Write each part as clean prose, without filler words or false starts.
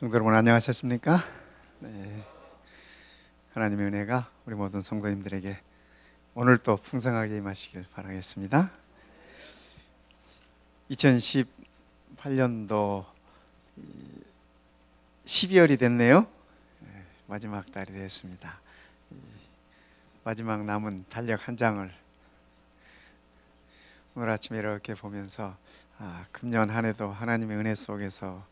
성도 여러분 안녕하셨습니까? 네. 하나님의 은혜가 우리 모든 성도님들에게 오늘도 풍성하게 임하시길 바라겠습니다. 2018년도 12월이 됐네요. 마지막 달이 됐습니다. 마지막 남은 달력 한 장을 오늘 아침에 이렇게 보면서 금년 한 해도 하나님의 은혜 속에서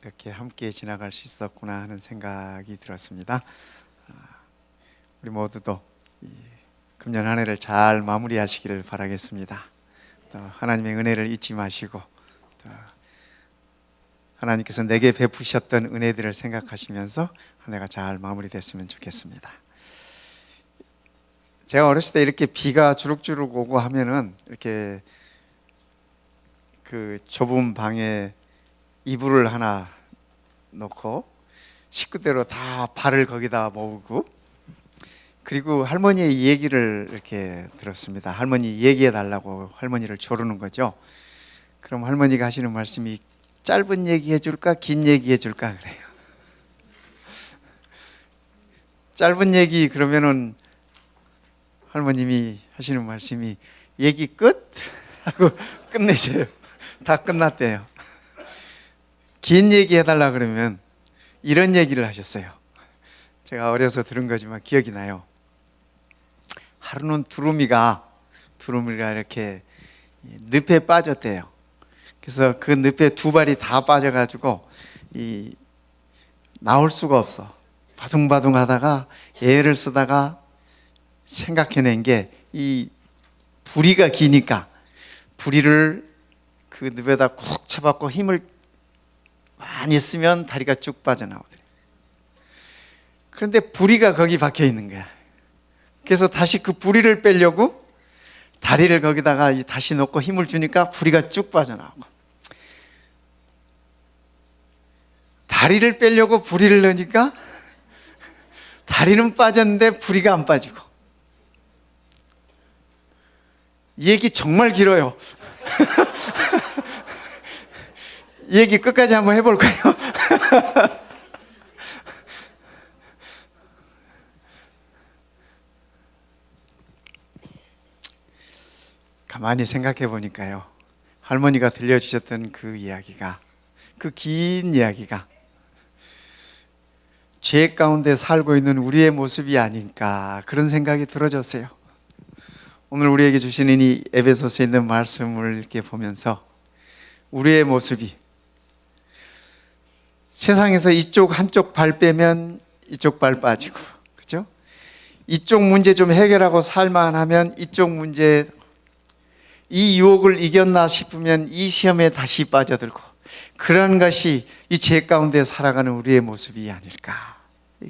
이렇게 함께 지나갈 수 있었구나 하는 생각이 들었습니다. 우리 모두도 금년 한 해를 잘 마무리하시기를 바라겠습니다. 또 하나님의 은혜를 잊지 마시고 또 하나님께서 내게 베푸셨던 은혜들을 생각하시면서 한 해가 잘 마무리됐으면 좋겠습니다. 제가 어렸을 때 이렇게 비가 주룩주룩 오고 하면은 이렇게 그 좁은 방에 이불을 하나 놓고 식구대로 다 발을 거기다 모으고, 그리고 할머니의 얘기를 이렇게 들었습니다. 할머니 얘기해 달라고 할머니를 조르는 거죠. 그럼 할머니가 하시는 말씀이 짧은 얘기 해줄까 긴 얘기 해줄까 그래요. 짧은 얘기 그러면은 할머님이 하시는 말씀이 얘기 끝 하고 끝내세요. 다 끝났대요. 긴 얘기 해달라 그러면 이런 얘기를 하셨어요. 제가 어려서 들은 거지만 기억이 나요. 하루는 두루미가 이렇게 늪에 빠졌대요. 그래서 그 늪에 두 발이 다 빠져가지고 나올 수가 없어. 바둥바둥 하다가 애를 쓰다가 생각해낸 게, 이 부리가 기니까 부리를 그 늪에다 쿡 쳐박고 힘을 많이 쓰면 다리가 쭉 빠져나오더래. 그런데 부리가 거기 박혀 있는 거야. 그래서 다시 그 부리를 빼려고 다리를 거기다가 다시 놓고 힘을 주니까 부리가 쭉 빠져나오고, 다리를 빼려고 부리를 넣으니까 다리는 빠졌는데 부리가 안 빠지고. 이 얘기 정말 길어요. 이 얘기 끝까지 한번 해볼까요? 가만히 생각해 보니까요, 할머니가 들려주셨던 그 이야기가, 그 긴 이야기가 죄 가운데 살고 있는 우리의 모습이 아닌가, 그런 생각이 들어졌어요. 오늘 우리에게 주시는 이 에베소서에 있는 말씀을 이렇게 보면서 우리의 모습이 세상에서 이쪽 한쪽 발 빼면 이쪽 발 빠지고, 그죠? 이쪽 문제 좀 해결하고 살만 하면 이쪽 문제, 이 유혹을 이겼나 싶으면 이 시험에 다시 빠져들고, 그런 것이 이 죄 가운데 살아가는 우리의 모습이 아닐까,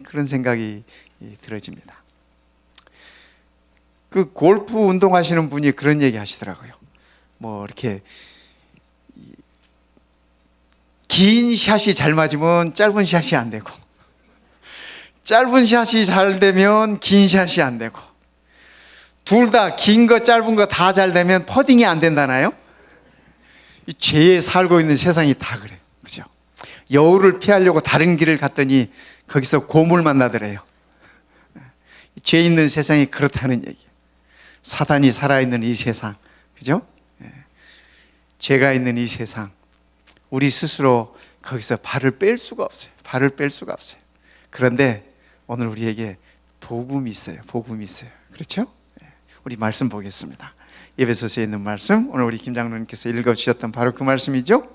그런 생각이 들어집니다. 그 골프 운동하시는 분이 그런 얘기 하시더라고요. 뭐 이렇게 긴 샷이 잘 맞으면 짧은 샷이 안 되고, 짧은 샷이 잘 되면 긴 샷이 안 되고, 둘 다 긴 거 짧은 거 다 잘 되면 퍼딩이 안 된다나요? 이 죄에 살고 있는 세상이 다 그래요. 그죠? 여우를 피하려고 다른 길을 갔더니 거기서 곰을 만나더래요. 죄 있는 세상이 그렇다는 얘기예요. 사단이 살아있는 이 세상, 그죠? 죄가 있는 이 세상, 우리 스스로 거기서 발을 뺄 수가 없어요. 발을 뺄 수가 없어요. 그런데 오늘 우리에게 복음이 있어요. 복음이 있어요. 그렇죠? 우리 말씀 보겠습니다. 에베소서에 있는 말씀, 오늘 우리 김 장로님께서 읽어주셨던 바로 그 말씀이죠.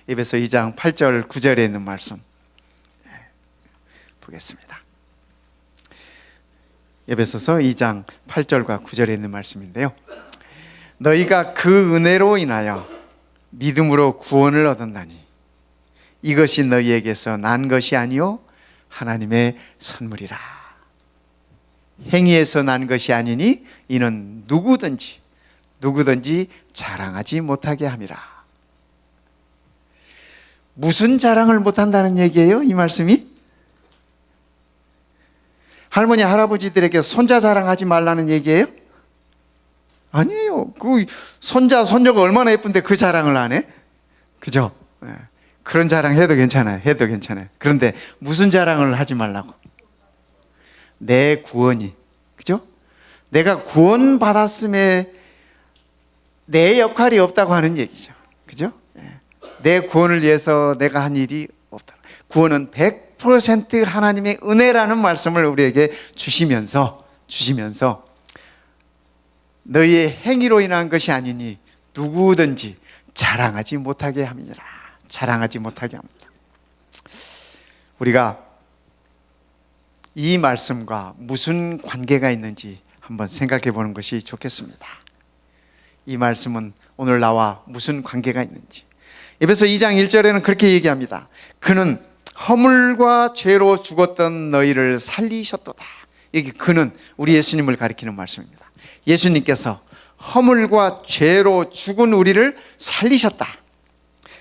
에베소 2장 8절 9절에 있는 말씀 보겠습니다. 에베소서 2장 8절과 9절에 있는 말씀인데요, 너희가 그 은혜로 인하여 믿음으로 구원을 얻었나니 이것이 너희에게서 난 것이 아니요 하나님의 선물이라. 행위에서 난 것이 아니니 이는 누구든지 자랑하지 못하게 함이라. 무슨 자랑을 못한다는 얘기예요, 이 말씀이? 할머니 할아버지들에게 손자 자랑하지 말라는 얘기예요? 아니에요. 그 손자 손녀가 얼마나 예쁜데 그 자랑을 안 해? 그죠? 예. 그런 자랑 해도 괜찮아요. 해도 괜찮아요. 그런데 무슨 자랑을 하지 말라고? 내 구원이, 그죠? 내가 구원 받았음에 내 역할이 없다고 하는 얘기죠. 그죠? 예. 내 구원을 위해서 내가 한 일이 없다. 구원은 100% 하나님의 은혜라는 말씀을 우리에게 주시면서 너희의 행위로 인한 것이 아니니 누구든지 자랑하지 못하게 합니다. 자랑하지 못하게 합니다. 우리가 이 말씀과 무슨 관계가 있는지 한번 생각해 보는 것이 좋겠습니다. 이 말씀은 오늘 나와 무슨 관계가 있는지. 에베소 2장 1절에는 그렇게 얘기합니다. 그는 허물과 죄로 죽었던 너희를 살리셨도다. 여기 그는 우리 예수님을 가리키는 말씀입니다. 예수님께서 허물과 죄로 죽은 우리를 살리셨다.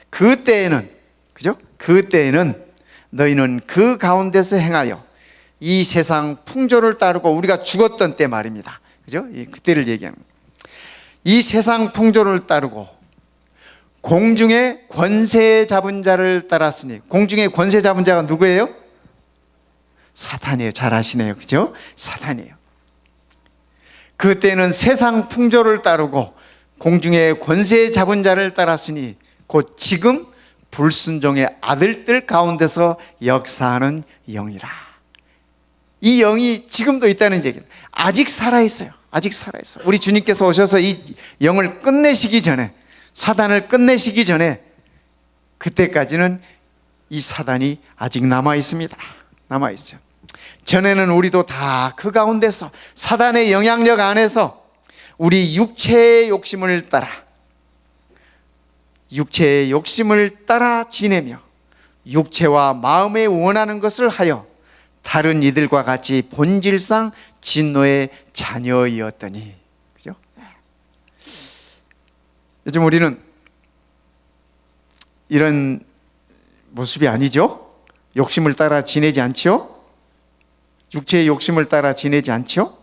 그때에는, 그죠? 그때에는 너희는 그 가운데서 행하여 이 세상 풍조를 따르고, 우리가 죽었던 때 말입니다. 그죠? 그때를 얘기하는 거예요. 이 세상 풍조를 따르고 공중의 권세 잡은 자를 따랐으니, 공중의 권세 잡은 자가 누구예요? 사탄이에요. 잘 아시네요. 그죠? 사탄이에요. 그때는 세상 풍조를 따르고 공중의 권세 잡은 자를 따랐으니 곧 지금 불순종의 아들들 가운데서 역사하는 영이라. 이 영이 지금도 있다는 얘기는 아직 살아있어요. 아직 살아있어요. 우리 주님께서 오셔서 이 영을 끝내시기 전에, 사단을 끝내시기 전에, 그때까지는 이 사단이 아직 남아있습니다. 남아있어요. 전에는 우리도 다 그 가운데서 사단의 영향력 안에서 우리 육체의 욕심을 따라 지내며 육체와 마음에 원하는 것을 하여 다른 이들과 같이 본질상 진노의 자녀이었더니, 그죠? 요즘 우리는 이런 모습이 아니죠? 욕심을 따라 지내지 않죠? 육체의 욕심을 따라 지내지 않죠?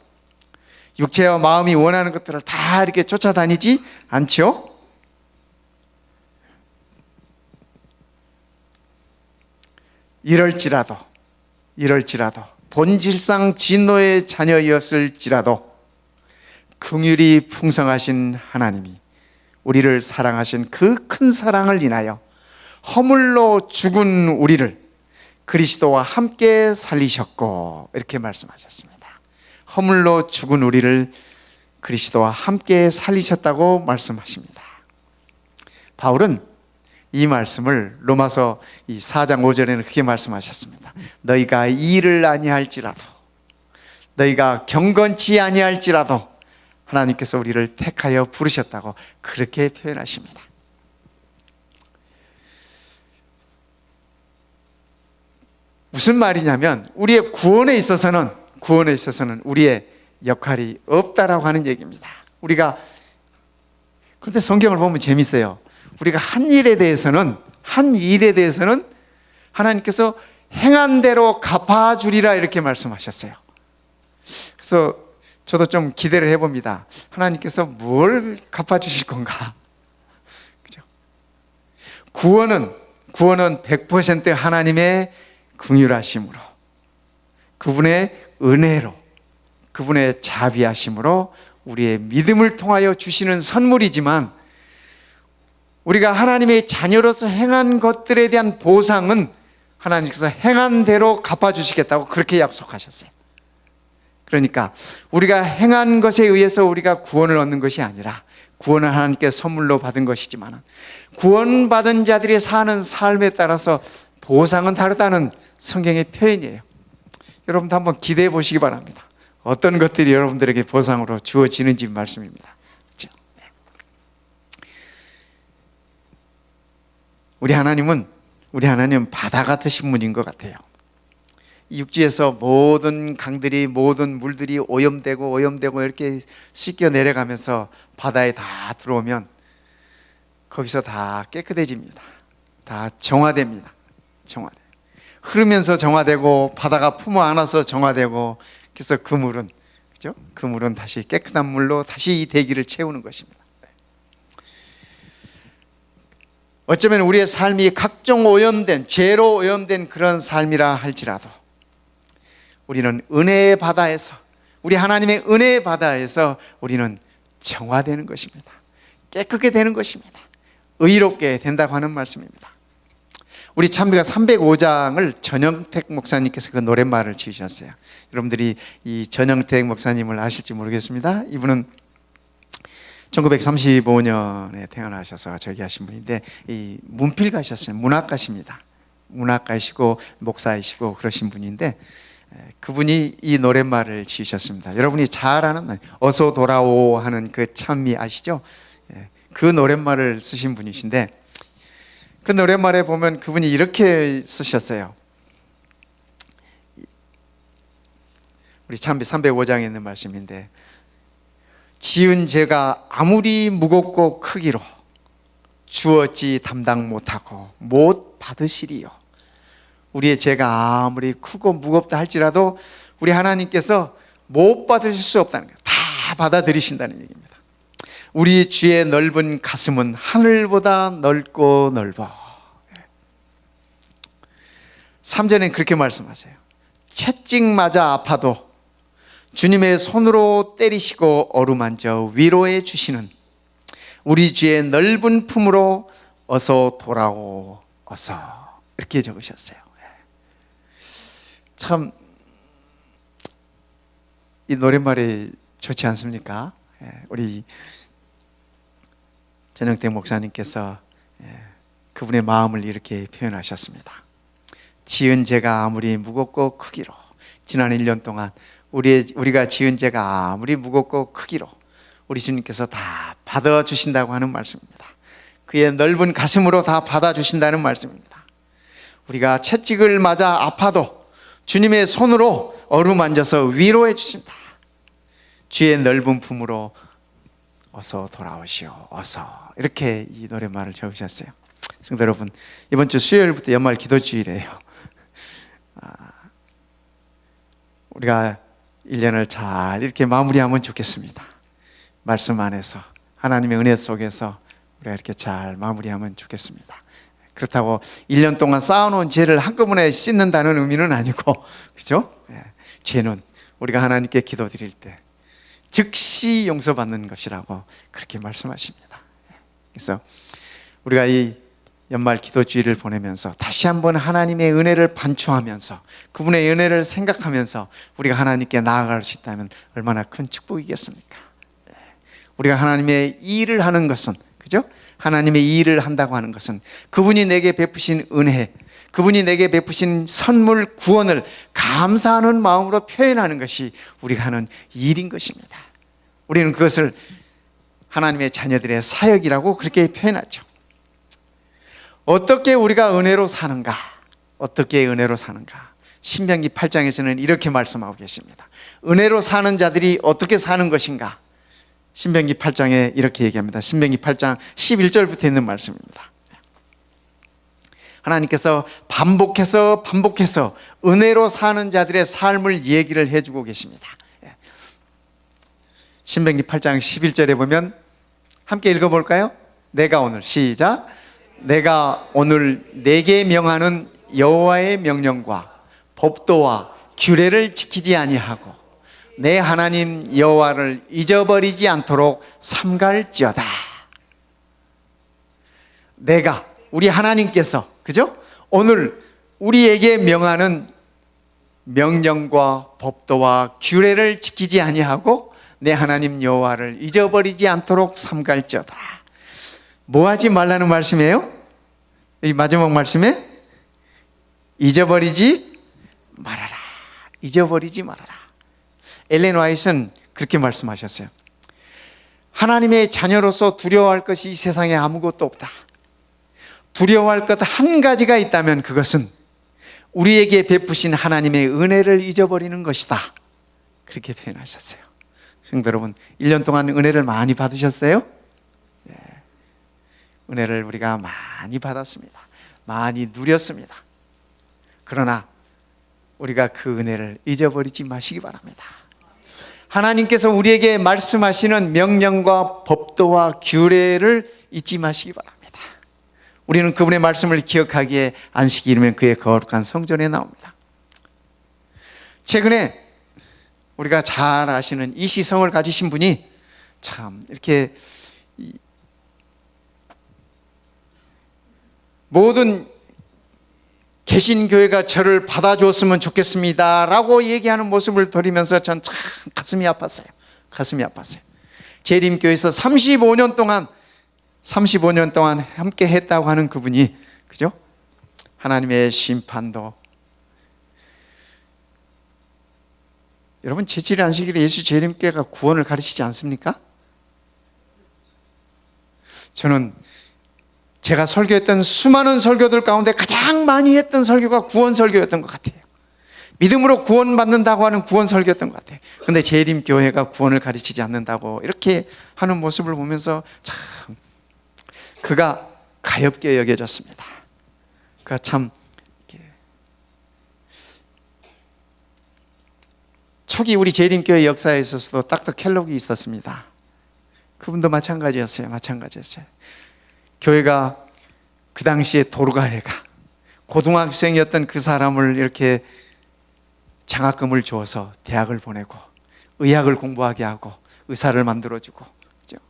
육체와 마음이 원하는 것들을 다 이렇게 쫓아다니지 않죠? 이럴지라도 본질상 진노의 자녀였을지라도 긍휼이 풍성하신 하나님이 우리를 사랑하신 그 큰 사랑을 인하여 허물로 죽은 우리를 그리스도와 함께 살리셨고, 이렇게 말씀하셨습니다. 허물로 죽은 우리를 그리스도와 함께 살리셨다고 말씀하십니다. 바울은 이 말씀을 로마서 4장 5절에는 그렇게 말씀하셨습니다. 너희가 이 일을 아니할지라도, 너희가 경건치 아니할지라도 하나님께서 우리를 택하여 부르셨다고 그렇게 표현하십니다. 무슨 말이냐면 우리의 구원에 있어서는 우리의 역할이 없다라고 하는 얘기입니다. 그런데 성경을 보면 재밌어요. 우리가 한 일에 대해서는 하나님께서 행한 대로 갚아주리라, 이렇게 말씀하셨어요. 그래서 저도 좀 기대를 해봅니다. 하나님께서 뭘 갚아주실 건가? 그죠? 구원은 100% 하나님의 긍휼하심으로, 그분의 은혜로, 그분의 자비하심으로 우리의 믿음을 통하여 주시는 선물이지만, 우리가 하나님의 자녀로서 행한 것들에 대한 보상은 하나님께서 행한 대로 갚아주시겠다고 그렇게 약속하셨어요. 그러니까 우리가 행한 것에 의해서 우리가 구원을 얻는 것이 아니라, 구원은 하나님께 선물로 받은 것이지만 구원받은 자들이 사는 삶에 따라서 보상은 다르다는 성경의 표현이에요. 여러분도 한번 기대해 보시기 바랍니다. 어떤 것들이 여러분들에게 보상으로 주어지는지 말씀입니다. 그렇죠? 우리 하나님은 바다 같으신 분인 것 같아요. 육지에서 모든 강들이, 모든 물들이 오염되고 이렇게 씻겨 내려가면서 바다에 다 들어오면 거기서 다 깨끗해집니다. 다 정화됩니다. 흐르면서 정화되고 바다가 품어 안아서 정화되고, 그래서 그 물은, 그죠? 그 물은 다시 깨끗한 물로 다시 이 대기를 채우는 것입니다. 어쩌면 우리의 삶이 각종 오염된, 죄로 오염된 그런 삶이라 할지라도 우리는 은혜의 바다에서, 우리 하나님의 은혜의 바다에서 우리는 정화되는 것입니다. 깨끗게 되는 것입니다. 의롭게 된다고 하는 말씀입니다. 우리 찬미가 305장을 전영택 목사님께서 그 노랫말을 지으셨어요. 여러분들이 이 전영택 목사님을 아실지 모르겠습니다. 이분은 1935년에 태어나셔서 저기 하신 분인데, 이 문필가셨어요. 문학가십니다. 문학가이시고 목사이시고 그러신 분인데, 그분이 이 노랫말을 지으셨습니다. 여러분이 잘 아는 어서 돌아오 하는 그 찬미 아시죠? 그 노랫말을 쓰신 분이신데, 그 노랫말에 보면 그분이 이렇게 쓰셨어요. 우리 찬미 305장에 있는 말씀인데, 지은 죄가 아무리 무겁고 크기로 주 어찌 담당 못하고 못 받으시리요. 우리의 죄가 아무리 크고 무겁다 할지라도 우리 하나님께서 못 받으실 수 없다는 거예요. 다 받아들이신다는 얘기입니다. 우리 주의 넓은 가슴은 하늘보다 넓고 넓어. 3절엔 그렇게 말씀하세요. 채찍 맞아 아파도 주님의 손으로 때리시고 어루만져 위로해 주시는 우리 주의 넓은 품으로 어서 돌아오 어서, 이렇게 적으셨어요. 참 이 노랫말이 좋지 않습니까? 우리 전영택 목사님께서 그분의 마음을 이렇게 표현하셨습니다. 지은 죄가 아무리 무겁고 크기로, 지난 1년 동안 우리가 지은 죄가 아무리 무겁고 크기로 우리 주님께서 다 받아주신다고 하는 말씀입니다. 그의 넓은 가슴으로 다 받아주신다는 말씀입니다. 우리가 채찍을 맞아 아파도 주님의 손으로 어루만져서 위로해 주신다. 주의 넓은 품으로 어서 돌아오시오 어서, 이렇게 이 노랫말을 적으셨어요. 성도 여러분, 이번 주 수요일부터 연말 기도주일이에요. 우리가 1년을 잘 이렇게 마무리하면 좋겠습니다. 말씀 안에서, 하나님의 은혜 속에서 우리가 이렇게 잘 마무리하면 좋겠습니다. 그렇다고 1년 동안 쌓아놓은 죄를 한꺼번에 씻는다는 의미는 아니고, 그죠? 죄는 우리가 하나님께 기도드릴 때 즉시 용서받는 것이라고 그렇게 말씀하십니다. 그래서 우리가 이 연말 기도주의를 보내면서 다시 한번 하나님의 은혜를 반추하면서 그분의 은혜를 생각하면서 우리가 하나님께 나아갈 수 있다면 얼마나 큰 축복이겠습니까? 우리가 하나님의 일을 하는 것은, 그죠? 하나님의 일을 한다고 하는 것은 그분이 내게 베푸신 은혜, 그분이 내게 베푸신 선물, 구원을 감사하는 마음으로 표현하는 것이 우리가 하는 일인 것입니다. 우리는 그것을 하나님의 자녀들의 사역이라고 그렇게 표현하죠. 어떻게 우리가 은혜로 사는가? 어떻게 은혜로 사는가? 신명기 8장에서는 이렇게 말씀하고 계십니다. 은혜로 사는 자들이 어떻게 사는 것인가? 신명기 8장에 이렇게 얘기합니다. 신명기 8장 11절부터 있는 말씀입니다. 하나님께서 반복해서 은혜로 사는 자들의 삶을 얘기를 해주고 계십니다. 신명기 8장 11절에 보면 함께 읽어볼까요? 내가 오늘, 시작. 내가 오늘 내게 명하는 여호와의 명령과 법도와 규례를 지키지 아니하고 내 하나님 여호와를 잊어버리지 않도록 삼갈지어다. 내가, 우리 하나님께서, 그죠? 오늘 우리에게 명하는 명령과 법도와 규례를 지키지 아니하고 내 하나님 여호와를 잊어버리지 않도록 삼갈지어다. 뭐 하지 말라는 말씀이에요? 이 마지막 말씀에 잊어버리지 말아라. 잊어버리지 말아라. 엘렌 화이트는 그렇게 말씀하셨어요. 하나님의 자녀로서 두려워할 것이 이 세상에 아무것도 없다. 두려워할 것 한 가지가 있다면 그것은 우리에게 베푸신 하나님의 은혜를 잊어버리는 것이다. 그렇게 표현하셨어요. 성도 여러분, 1년 동안 은혜를 많이 받으셨어요? 네. 은혜를 우리가 많이 받았습니다. 많이 누렸습니다. 그러나 우리가 그 은혜를 잊어버리지 마시기 바랍니다. 하나님께서 우리에게 말씀하시는 명령과 법도와 규례를 잊지 마시기 바랍니다. 우리는 그분의 말씀을 기억하기에 안식이 이르면 그의 거룩한 성전에 나옵니다. 최근에 우리가 잘 아시는 이 시성을 가지신 분이 참 이렇게 모든 개신교회가 저를 받아주었으면 좋겠습니다 라고 얘기하는 모습을 들으면서 전 참 가슴이 아팠어요. 가슴이 아팠어요. 재림교회에서 35년 동안 함께 했다고 하는 그분이, 그죠? 하나님의 심판도, 여러분 제7일 안식일에 예수 재림교회가 구원을 가르치지 않습니까? 저는 제가 설교했던 수많은 설교들 가운데 가장 많이 했던 설교가 구원 설교였던 것 같아요. 믿음으로 구원받는다고 하는 구원 설교였던 것 같아요. 그런데 재림교회가 구원을 가르치지 않는다고 이렇게 하는 모습을 보면서 참 그가 가엾게 여겨졌습니다. 그가 참 초기 우리 재림교회 역사에 있어서도 닥터 켈록이 있었습니다. 그분도 마찬가지였어요. 교회가 그 당시에 도르가회가 고등학생이었던 그 사람을 이렇게 장학금을 주어서 대학을 보내고 의학을 공부하게 하고 의사를 만들어주고, 그렇죠?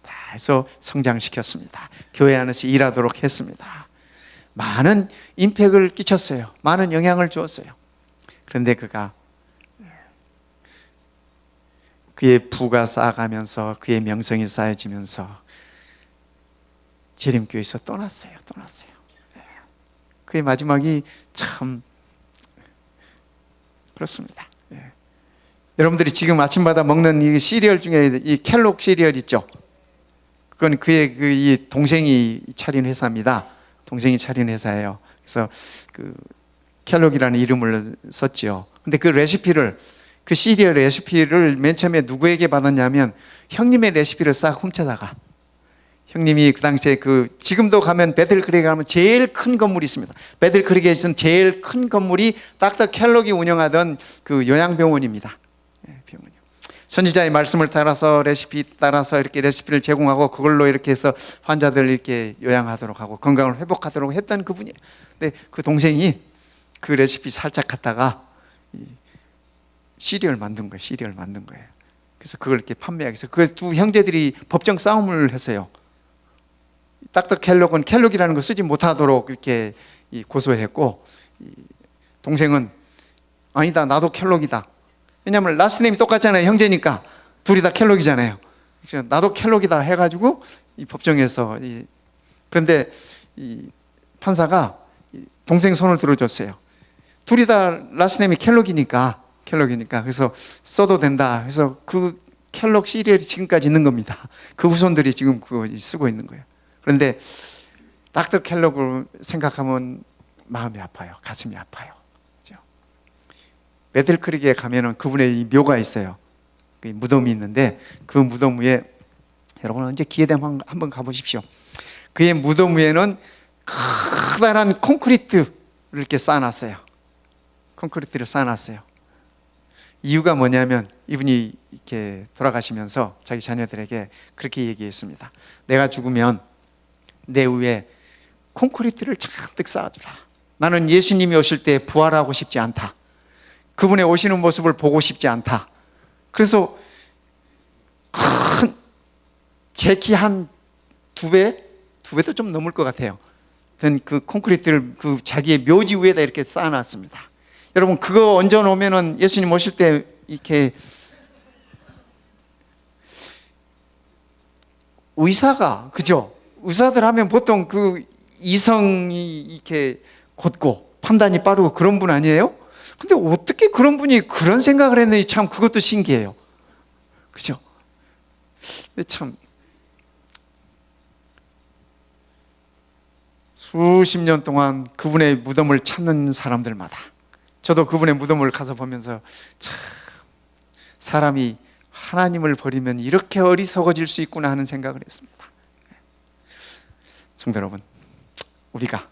다 해서 성장시켰습니다. 교회 안에서 일하도록 했습니다. 많은 임팩을 끼쳤어요. 많은 영향을 주었어요. 그런데 그의 부가 쌓아가면서 그의 명성이 쌓여지면서 재림교회에서 떠났어요. 그의 마지막이 참 그렇습니다. 여러분들이 지금 아침마다 먹는 이 시리얼 중에 이 켈록 시리얼 있죠? 그건 그의 이 동생이 차린 회사입니다. 동생이 차린 회사예요. 그래서 그 켈록이라는 이름을 썼죠. 근데 그 시리얼 레시피를 맨 처음에 누구에게 받았냐면 형님의 레시피를 싹 훔쳐다가, 형님이 그 당시에 지금도 가면 배틀크릭에 가면 제일 큰 건물이 있습니다. 배틀크릭에 있는 제일 큰 건물이 닥터 켈록이 운영하던 그 요양병원입니다. 병원이요. 선지자의 말씀을 따라서 레시피 따라서 이렇게 레시피를 제공하고 그걸로 이렇게 해서 환자들 이렇게 요양하도록 하고 건강을 회복하도록 했던 그분이에요. 근데 그 동생이 그 레시피 살짝 갖다가 시리얼 만든 거예요. 그래서 그걸 이렇게 판매하기 위해서 그 두 형제들이 법정 싸움을 했어요. 닥터 켈록은 켈록이라는 거 쓰지 못하도록 이렇게 고소했고, 동생은 아니다, 나도 켈록이다. 왜냐하면 라스트 네임이 똑같잖아요. 형제니까 둘이 다 켈록이잖아요. 그래서 나도 켈록이다 해가지고 이 법정에서 그런데 이 판사가 동생 손을 들어줬어요. 둘이 다 라스트 네임이 켈록이니까 그래서 써도 된다. 그래서 그 켈록 시리얼이 지금까지 있는 겁니다. 그 후손들이 지금 그거 쓰고 있는 거예요. 그런데 닥터 켈록을 생각하면 마음이 아파요. 가슴이 아파요. 그렇죠? 배틀크릭에 가면은 그분의 이 묘가 있어요. 그 무덤이 있는데 그 무덤 위에, 여러분 언제 기회 되면 한번 가보십시오. 그의 무덤 위에는 커다란 콘크리트를 이렇게 쌓아놨어요. 이유가 뭐냐면 이분이 이렇게 돌아가시면서 자기 자녀들에게 그렇게 얘기했습니다. 내가 죽으면 내 위에 콘크리트를 잔뜩 쌓아주라. 나는 예수님이 오실 때 부활하고 싶지 않다. 그분의 오시는 모습을 보고 싶지 않다. 그래서 큰 제 키 한 2배도 좀 넘을 것 같아요. 그 콘크리트를 그 자기의 묘지 위에다 이렇게 쌓아놨습니다. 여러분 그거 얹어 놓으면은 예수님 오실 때 이렇게 의사가, 그죠? 의사들 하면 보통 그 이성이 이렇게 곧고 판단이 빠르고 그런 분 아니에요? 근데 어떻게 그런 분이 그런 생각을 했는지 참 그것도 신기해요. 그죠? 근데 참 수십 년 동안 그분의 무덤을 찾는 사람들마다, 저도 그분의 무덤을 가서 보면서 참 사람이 하나님을 버리면 이렇게 어리석어질 수 있구나 하는 생각을 했습니다. 성도 여러분, 우리가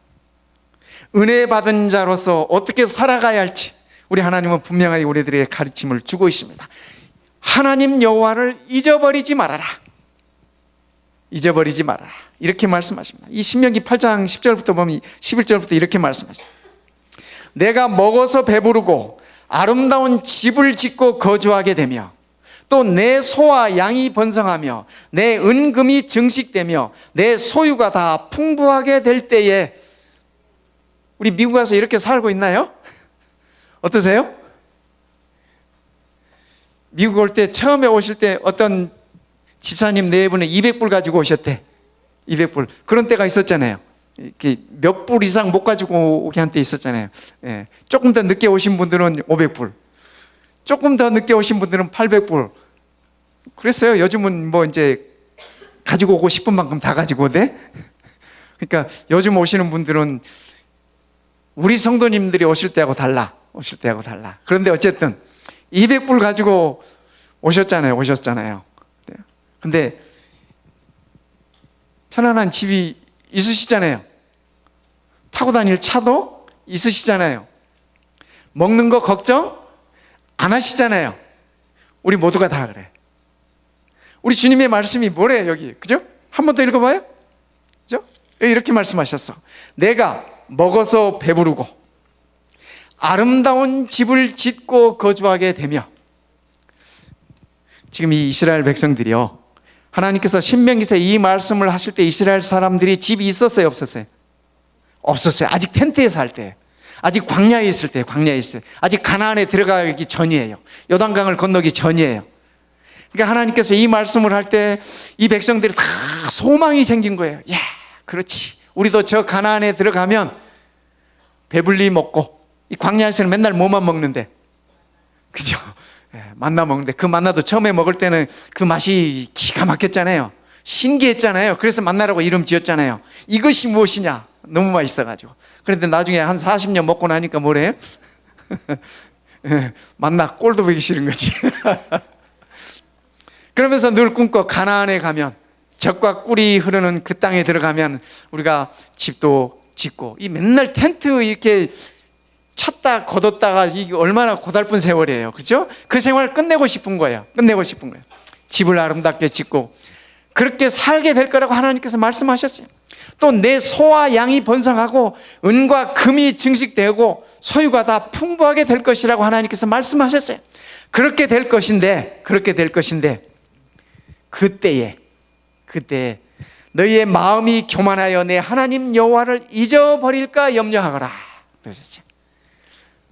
은혜 받은 자로서 어떻게 살아가야 할지 우리 하나님은 분명하게 우리들에게 가르침을 주고 있습니다. 하나님 여호와를 잊어버리지 말아라. 잊어버리지 말아라. 이렇게 말씀하십니다. 이 신명기 8장 10절부터 보면 11절부터 이렇게 말씀하십니다. 내가 먹어서 배부르고 아름다운 집을 짓고 거주하게 되며 또 내 소와 양이 번성하며 내 은금이 증식되며 내 소유가 다 풍부하게 될 때에, 우리 미국 가서 이렇게 살고 있나요? 어떠세요? 미국 올 때, 처음에 오실 때 어떤 집사님 네 분에 200불 가지고 오셨대. 200불. 그런 때가 있었잖아요. 이렇게 몇 불 이상 못 가지고 오게 한 때 있었잖아요. 예. 조금 더 늦게 오신 분들은 500불. 조금 더 늦게 오신 분들은 800불. 그랬어요. 요즘은 뭐 이제 가지고 오고 싶은 만큼 다 가지고 오대. 그러니까 요즘 오시는 분들은 우리 성도님들이 오실 때하고 달라. 오실 때하고 달라. 그런데 어쨌든 200불 가지고 오셨잖아요. 근데 편안한 집이 있으시잖아요. 타고 다닐 차도 있으시잖아요. 먹는 거 걱정 안 하시잖아요. 우리 모두가 다 그래. 우리 주님의 말씀이 뭐래요, 여기? 그죠? 한 번 더 읽어봐요. 그죠? 이렇게 말씀하셨어. 내가 먹어서 배부르고 아름다운 집을 짓고 거주하게 되며. 지금 이 이스라엘 백성들이요, 하나님께서 신명기서 이 말씀을 하실 때 이스라엘 사람들이 집이 있었어요, 없었어요? 없었어요. 아직 텐트에 살 때, 아직 광야에 있을 때, 아직 가나안에 들어가기 전이에요. 요단강을 건너기 전이에요. 그러니까 하나님께서 이 말씀을 할 때 이 백성들이 다 소망이 생긴 거예요. 야, 그렇지. 우리도 저 가나안에 들어가면 배불리 먹고, 이 광야에서는 맨날 뭐만 먹는데, 그죠? 만나 먹는데, 그 만나도 처음에 먹을 때는 그 맛이 기가 막혔잖아요. 신기했잖아요. 그래서 만나라고 이름 지었잖아요. 이것이 무엇이냐? 너무 맛있어가지고. 그런데 나중에 한 40년 먹고 나니까 뭐래요? 만나 꼴도 보기 싫은 거지. 그러면서 늘 꿈꿔 가나안에 가면, 젖과 꿀이 흐르는 그 땅에 들어가면 우리가 집도 짓고, 이 맨날 텐트 이렇게 쳤다 걷었다가 이게 얼마나 고달픈 세월이에요. 그렇죠? 그 생활 끝내고 싶은 거예요. 집을 아름답게 짓고 그렇게 살게 될 거라고 하나님께서 말씀하셨어요. 또 내 소와 양이 번성하고 은과 금이 증식되고 소유가 다 풍부하게 될 것이라고 하나님께서 말씀하셨어요. 그렇게 될 것인데 그때에 너희의 마음이 교만하여 내 하나님 여호와를 잊어버릴까 염려하거라 그러셨죠.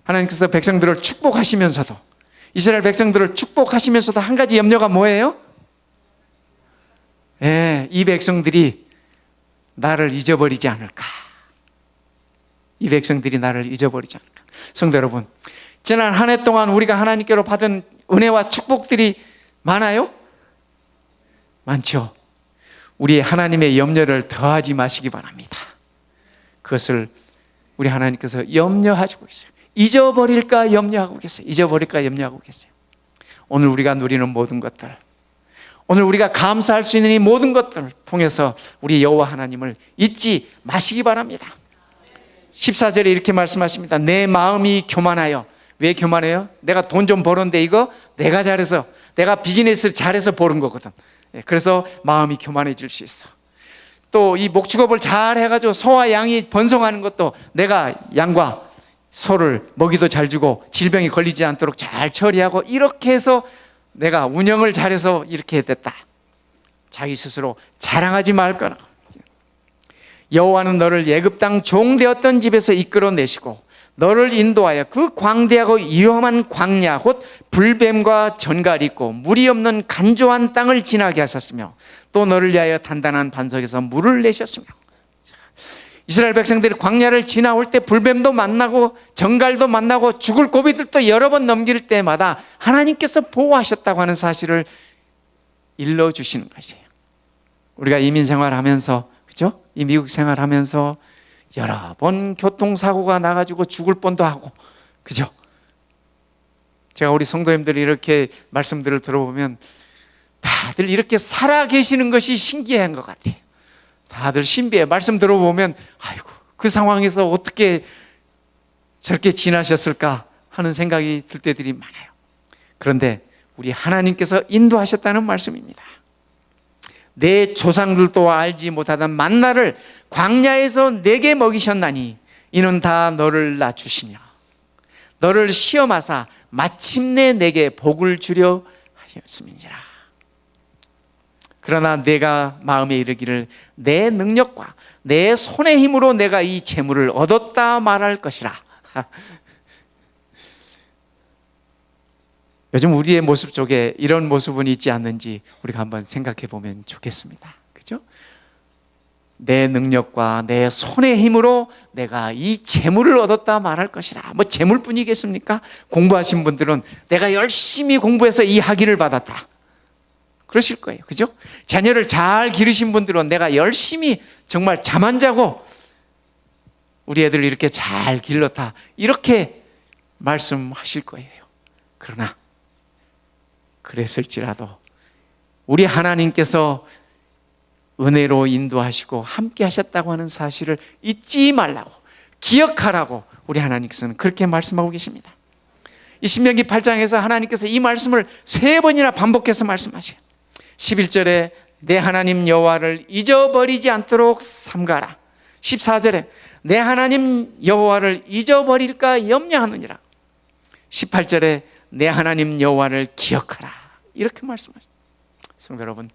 하나님께서 백성들을 축복하시면서도, 이스라엘 백성들을 축복하시면서도 한 가지 염려가 뭐예요? 이 백성들이 나를 잊어버리지 않을까. 성도 여러분, 지난 한 해 동안 우리가 하나님께로 받은 은혜와 축복들이 많아요? 많죠. 우리 하나님의 염려를 더하지 마시기 바랍니다. 그것을 우리 하나님께서 염려하시고 있어요. 잊어버릴까 염려하고 계세요. 오늘 우리가 누리는 모든 것들, 오늘 우리가 감사할 수 있는 이 모든 것들을 통해서 우리 여호와 하나님을 잊지 마시기 바랍니다. 14절에 이렇게 말씀하십니다. 내 마음이 교만하여. 왜 교만해요? 내가 돈 좀 벌었는데 이거 내가 잘해서, 내가 비즈니스를 잘해서 버는 거거든. 그래서 마음이 교만해질 수 있어. 또 이 목축업을 잘 해가지고 소와 양이 번성하는 것도 내가 양과 소를 먹이도 잘 주고 질병이 걸리지 않도록 잘 처리하고 이렇게 해서 내가 운영을 잘해서 이렇게 됐다. 자기 스스로 자랑하지 말 거라. 여호와는 너를 애굽 땅 종되었던 집에서 이끌어내시고 너를 인도하여 그 광대하고 위험한 광야 곧 불뱀과 전갈이 있고 물이 없는 간조한 땅을 지나게 하셨으며 또 너를 위하여 단단한 반석에서 물을 내셨으며. 이스라엘 백성들이 광야를 지나올 때 불뱀도 만나고 전갈도 만나고 죽을 고비들도 여러 번 넘길 때마다 하나님께서 보호하셨다고 하는 사실을 일러주시는 것이에요. 우리가 이민 생활하면서, 그죠? 이 미국 생활하면서 여러 번 교통사고가 나가지고 죽을 뻔도 하고, 그죠? 제가 우리 성도님들이 이렇게 말씀들을 들어보면 다들 이렇게 살아 계시는 것이 신기한 것 같아요. 다들 신비해. 말씀 들어보면 아이고, 그 상황에서 어떻게 저렇게 지나셨을까 하는 생각이 들 때들이 많아요. 그런데 우리 하나님께서 인도하셨다는 말씀입니다. 내 조상들도 알지 못하던 만나를 광야에서 내게 먹이셨나니 이는 다 너를 낮추시며 너를 시험하사 마침내 내게 복을 주려 하였음이니라. 그러나 내가 마음에 이르기를 내 능력과 내 손의 힘으로 내가 이 재물을 얻었다 말할 것이라. 요즘 우리의 모습 속에 이런 모습은 있지 않는지 우리가 한번 생각해 보면 좋겠습니다. 그죠? 내 능력과 내 손의 힘으로 내가 이 재물을 얻었다 말할 것이라. 뭐 재물뿐이겠습니까? 공부하신 분들은 내가 열심히 공부해서 이 학위를 받았다, 그러실 거예요. 그죠? 자녀를 잘 기르신 분들은 내가 열심히 정말 잠 안 자고 우리 애들을 이렇게 잘 길렀다, 이렇게 말씀하실 거예요. 그러나 그랬을지라도 우리 하나님께서 은혜로 인도하시고 함께 하셨다고 하는 사실을 잊지 말라고, 기억하라고 우리 하나님께서는 그렇게 말씀하고 계십니다. 이 신명기 8장에서 하나님께서 이 말씀을 3번이나 반복해서 말씀하셔요. 11절에 내 하나님 여호와를 잊어버리지 않도록 삼가라. 14절에 내 하나님 여호와를 잊어버릴까 염려하느니라. 18절에 내 하나님 여호와를 기억하라, 이렇게 말씀하십니다. 성도 여러분,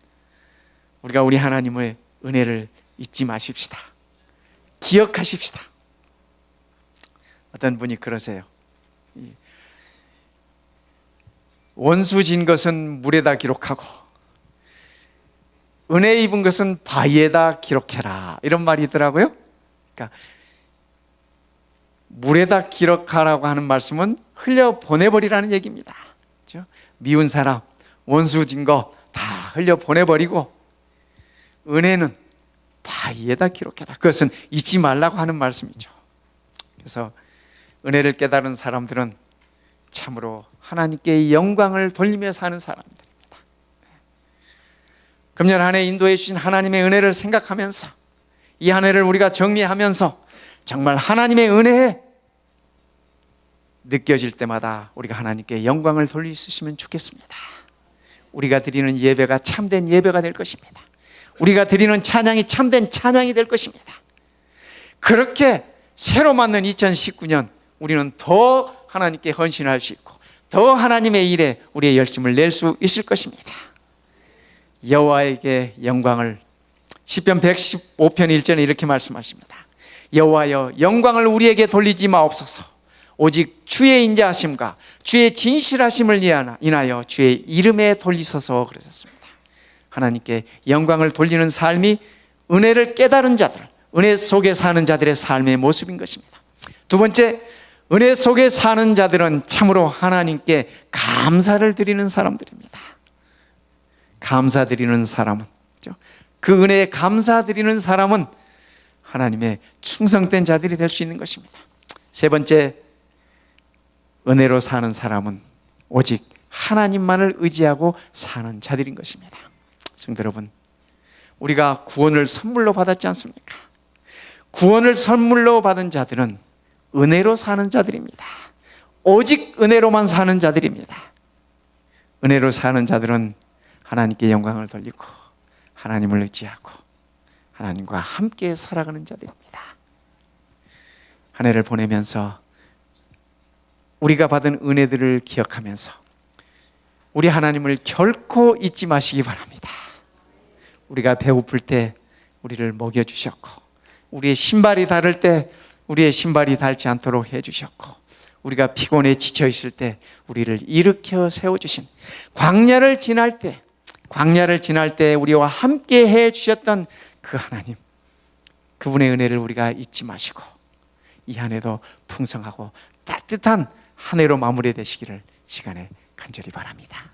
우리가 우리 하나님의 은혜를 잊지 마십시다. 기억하십시다. 어떤 분이 그러세요. 원수 진 것은 물에다 기록하고 은혜 입은 것은 바위에다 기록해라, 이런 말이 있더라고요. 그러니까 물에다 기록하라고 하는 말씀은 흘려 보내버리라는 얘기입니다. 그렇죠? 미운 사람, 원수 진 거 다 흘려 보내버리고 은혜는 바위에다 기록해라, 그것은 잊지 말라고 하는 말씀이죠. 그래서 은혜를 깨달은 사람들은 참으로 하나님께 영광을 돌리며 사는 사람들입니다. 금년 한 해 인도해 주신 하나님의 은혜를 생각하면서 이 한 해를 우리가 정리하면서 정말 하나님의 은혜에 느껴질 때마다 우리가 하나님께 영광을 돌릴 수 있으면 좋겠습니다. 우리가 드리는 예배가 참된 예배가 될 것입니다. 우리가 드리는 찬양이 참된 찬양이 될 것입니다. 그렇게 새로 맞는 2019년 우리는 더 하나님께 헌신할 수 있고 더 하나님의 일에 우리의 열심을 낼 수 있을 것입니다. 여호와에게 영광을, 시편 115편 1절에 이렇게 말씀하십니다. 여호와여 영광을 우리에게 돌리지 마옵소서. 오직 주의 인자하심과 주의 진실하심을 인하여 주의 이름에 돌리소서, 그러셨습니다. 하나님께 영광을 돌리는 삶이 은혜를 깨달은 자들, 은혜 속에 사는 자들의 삶의 모습인 것입니다. 두 번째, 은혜 속에 사는 자들은 참으로 하나님께 감사를 드리는 사람들입니다. 감사드리는 사람은, 그 은혜에 감사드리는 사람은 하나님의 충성된 자들이 될 수 있는 것입니다. 세 번째, 은혜로 사는 사람은 오직 하나님만을 의지하고 사는 자들인 것입니다. 성도 여러분, 우리가 구원을 선물로 받았지 않습니까? 구원을 선물로 받은 자들은 은혜로 사는 자들입니다. 오직 은혜로만 사는 자들입니다. 은혜로 사는 자들은 하나님께 영광을 돌리고 하나님을 의지하고 하나님과 함께 살아가는 자들입니다. 한 해를 보내면서 우리가 받은 은혜들을 기억하면서 우리 하나님을 결코 잊지 마시기 바랍니다. 우리가 배고플 때 우리를 먹여주셨고, 우리의 신발이 닳을 때 우리의 신발이 닳지 않도록 해주셨고, 우리가 피곤해 지쳐 있을 때 우리를 일으켜 세워주신, 광야를 지날 때 우리와 함께 해주셨던 그 하나님, 그분의 은혜를 우리가 잊지 마시고 이 한 해도 풍성하고 따뜻한 한 해로 마무리되시기를 시간에 간절히 바랍니다.